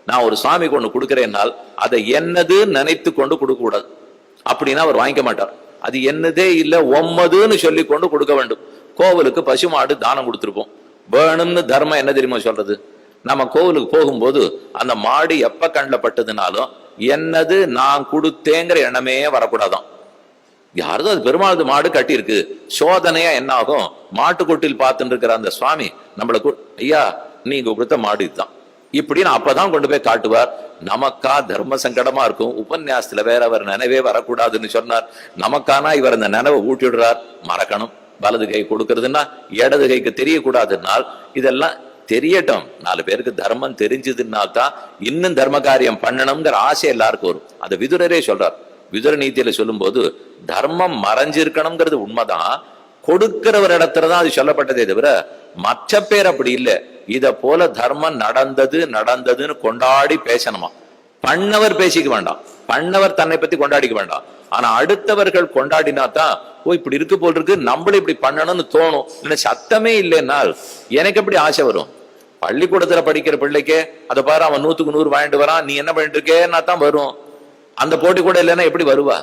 நான் ஒரு சுவாமிக்கு ஒண்ணு கொடுக்கிறேன்னால் அதை என்னது நினைத்து கொண்டு கொடுக்க கூடாது. அப்படின்னா அவர் வாங்கிக்க மாட்டார். அது என்னதே இல்ல ஒம்மதுன்னு சொல்லி கொண்டு கொடுக்க வேண்டும். கோவிலுக்கு பசுமாடு தானம் கொடுத்துருப்போம். வேணும்னு தர்மம் என்ன தெரியுமா சொல்றது? நம்ம கோவிலுக்கு போகும்போது அந்த மாடு எப்ப கண்ணில் பட்டதுனாலும் என்னது நான் கொடுத்தேங்கிற எண்ணமே வரக்கூடாதான். யாரதும் அது பெருமாள் மாடு கட்டி இருக்கு, சோதனையா என்ன ஆகும்? மாட்டுக்கொட்டில் பார்த்துட்டு இருக்கிற அந்த சுவாமி நம்மளை ஐயா நீங்க கொடுத்த மாடு இதுதான் இப்படின்னு அப்பதான் கொண்டு போய் காட்டுவார். நமக்கா தர்ம சங்கடமா இருக்கும். உபன்யாசத்துல வேற அவர் நினைவே வரக்கூடாதுன்னு சொன்னார். நமக்கானா இவர் அந்த நினைவை ஊட்டிடுறார். மறக்கணும். வலது கை கொடுக்கறதுன்னா இடது கைக்கு தெரியக்கூடாதுன்னால் இதெல்லாம் தெரியட்டும். 4 பேருக்கு தர்மம் தெரிஞ்சதுன்னா தான் இன்னும் தர்ம காரியம் பண்ணணுங்கிற ஆசை எல்லாருக்கும் வரும். அதை விதுரரே சொல்றார். விதுர நீதியில சொல்லும் போது தர்மம் மறைஞ்சிருக்கணுங்கிறது உண்மைதான். கொடுக்கிறவர் இடத்துலதான் அது சொல்லப்பட்டதே தவிர மற்ற பேர் அப்படி இல்லை. இத போல தர்மம் நடந்ததுன்னு கொண்டாடி பேசணுமா. பண்ணவர் பேசிக்க வேண்டாம், பண்ணவர் தன்னை பத்தி கொண்டாடிக்க வேண்டாம். ஆனா அடுத்தவர்கள் கொண்டாடினா தான் ஓ இப்படி இருக்கு போல் இருக்கு, நம்மளும் இப்படி பண்ணணும்னு தோணும். இல்ல சத்தமே இல்லைன்னால் எனக்கு எப்படி ஆசை வரும்? பள்ளிக்கூடத்துல படிக்கிற பிள்ளைக்கே அதை பாரு அவன் 100க்கு 100 வாங்கிட்டு வரான், நீ என்ன பண்ணிட்டு இருக்கேன்னா தான் வரும். அந்த போட்டி கூட இல்லைன்னா எப்படி வருவா?